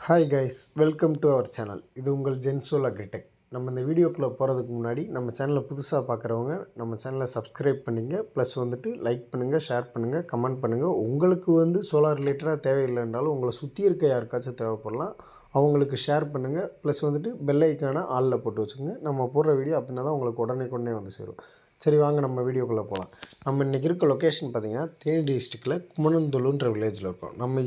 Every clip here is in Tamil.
Hi guys, welcome to our channel. இது உங்கள் ஜென்சோல் அக்ரிடெக். நம்ம இந்த வீடியோக்குள்ளே போகிறதுக்கு முன்னாடி நம்ம சேனலை புதுசாக பார்க்குறவங்க நம்ம சேனலை சப்ஸ்கிரைப் பண்ணிங்க. ப்ளஸ் வந்துட்டு லைக் பண்ணுங்கள், ஷேர் பண்ணுங்கள், கமெண்ட் பண்ணுங்கள். உங்களுக்கு சோலார் ரிலேட்டடாக தேவையில்லைன்றாலும் உங்களை சுற்றி இருக்க யாருக்காச்சும் தேவைப்படலாம், அவங்களுக்கு ஷேர் பண்ணுங்கள். ப்ளஸ் வந்துட்டு பெல் ஐக்கான ஆளில் போட்டு வச்சுக்கோங்க. நம்ம போடுற வீடியோ அப்படின்னா தான் உங்களுக்கு உடனே வந்து சேரும். சரி, வாங்க நம்ம வீடியோக்குள்ளே போகலாம். நம்ம இன்றைக்கி இருக்க லொக்கேஷன் பார்த்திங்கன்னா தேனி டிஸ்ட்ரிக்டில் குமணந்தொழுன்ற வில்லேஜில் இருக்கோம். நம்ம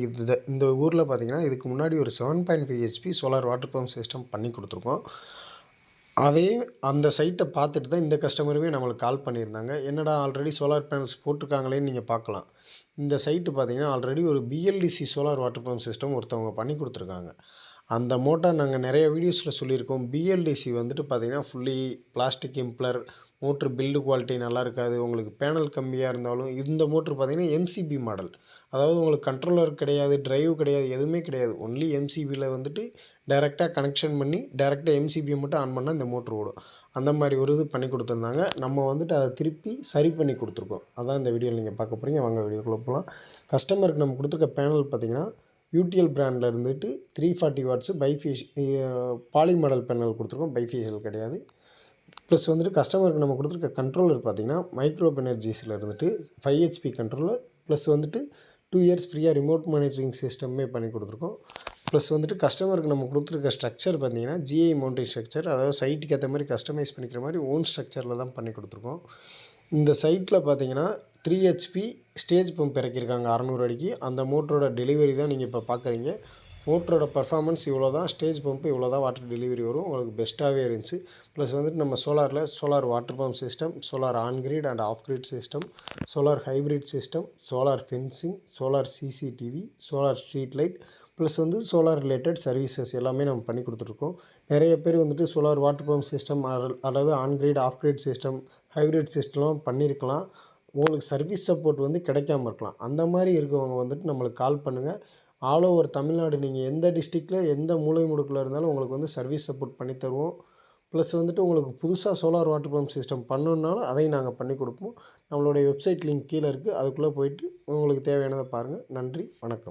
இந்த ஊரில் பார்த்திங்கன்னா இதுக்கு முன்னாடி ஒரு 7.5 HP solar water pump system பண்ணி கொடுத்துருக்கோம். அந்த சைட்டை பார்த்துட்டு தான் இந்த கஸ்டமருமே நம்மளுக்கு கால் பண்ணியிருந்தாங்க. என்னடா ஆல்ரெடி சோலார் பேனல்ஸ் போட்டிருக்காங்களேன்னு நீங்கள் பார்க்கலாம். இந்த சைட்டு பார்த்திங்கன்னா ஆல்ரெடி ஒரு BLDC solar water pump system ஒருத்தவங்க பண்ணி கொடுத்துருக்காங்க. அந்த மோட்டார் நாங்கள் நிறைய வீடியோஸில் சொல்லியிருக்கோம். பிஎல்டிசி வந்துட்டு பார்த்திங்கன்னா fully plastic impeller motor, build quality நல்லா இருக்காது. உங்களுக்கு பேனல் கம்மியாக இருந்தாலும் இந்த மோட்ரு பார்த்திங்கன்னா எம்சிபி மாடல், அதாவது உங்களுக்கு கண்ட்ரோலர் கிடையாது, டிரைவ் கிடையாது, எதுவுமே கிடையாது. ஒன்லி எம்சிபியில் வந்துட்டு டைரெக்டாக கனெக்ஷன் பண்ணி டைரெக்டாக எம்சிபியை மட்டும் ஆன் பண்ணால் இந்த மோட்ரு ஓடும். அந்த மாதிரி ஒரு இது பண்ணி கொடுத்துருந்தாங்க. நம்ம வந்துட்டு அதை திருப்பி சரி பண்ணி கொடுத்துருக்கோம். அதான் இந்த வீடியோவில் நீங்கள் பார்க்க போகிறீங்க. வாங்க வீடியோக்குள்ளே போகலாம். கஸ்டமருக்கு நம்ம கொடுத்துருக்க பேனல் பார்த்திங்கன்னா யூடிஎல் பிராண்டில் இருந்துட்டு 340 வாட்ஸு பாலி மாடல் பேனல் கொடுத்துருக்கோம். பைஃபேஷியல் கிடையாது. ப்ளஸ் வந்துட்டு கஸ்டமருக்கு நம்ம கொடுத்துருக்க கண்ட்ரோலர் பார்த்திங்கன்னா மைக்ரோ எனர்ஜிஸில் இருந்துட்டு 5 HP கண்ட்ரோலர், ப்ளஸ் வந்துட்டு 2 இயர்ஸ் ஃப்ரீயாக ரிமோட் மானிட்டரிங் சிஸ்டமே பண்ணி கொடுத்துருக்கோம். ப்ளஸ் வந்துட்டு கஸ்டமருக்கு நம்ம கொடுத்துருக்க ஸ்ட்ரக்சர் பார்த்திங்கன்னா ஜிஐ மவுண்டிங் ஸ்ட்ரக்சர், அதாவது சைட்டுக்கு ஏற்ற மாதிரி கஸ்டமைஸ் பண்ணிக்கிற மாதிரி ஓன் ஸ்ட்ரக்சரில் தான் பண்ணி கொடுத்துருக்கோம். இந்த சைட்டில் பார்த்திங்கன்னா 3 HP ஸ்டேஜ் பம்ப் இறக்கியிருக்காங்க 600 அடிக்கு. அந்த மோட்டரோட டெலிவரி தான் நீங்கள் இப்போ பார்க்குறீங்க. மோட்டரோட பர்ஃபார்மன்ஸ் இவ்வளோ தான், ஸ்டேஜ் பம்ப்பு இவ்வளோ தான் வாட்டர் டெலிவரி வரும். உங்களுக்கு பெஸ்ட்டாகவே இருந்துச்சு. ப்ளஸ் வந்துட்டு நம்ம solar water pump system, solar on grid and off grid system, solar hybrid system, solar fencing, solar CCTV, solar street light, plus வந்து சோலார் ரிலேட்டட் சர்வீசஸ் எல்லாமே நம்ம பண்ணி கொடுத்துருக்கோம். நிறைய பேர் வந்துட்டு சோலார் வாட்டர் பம்ப் சிஸ்டம் அதாவது on grid, off grid system, hybrid சிஸ்டம்லாம் பண்ணியிருக்கலாம். உங்களுக்கு சர்வீஸ் சப்போர்ட் வந்து கிடைக்காம இருக்கலாம். அந்த மாதிரி இருக்கவங்க வந்துட்டு நம்மளுக்கு கால் பண்ணுங்கள். ஆல் ஓவர் தமிழ்நாடு நீங்கள் எந்த டிஸ்ட்ரிக்டில் எந்த மூலை முடுக்கில் இருந்தாலும் உங்களுக்கு வந்து சர்வீஸ் சப்போர்ட் பண்ணி தருவோம். ப்ளஸ் வந்துட்டு உங்களுக்கு புதுசாக சோலார் வாட்டர் பம்ப் சிஸ்டம் பண்ணணுன்னாலும் அதையும் நாங்கள் பண்ணி கொடுப்போம். நம்மளுடைய வெப்சைட் லிங்க் கீழே இருக்குது. அதுக்குள்ளே போயிட்டு உங்களுக்கு தேவையானதை பாருங்கள். நன்றி, வணக்கம்.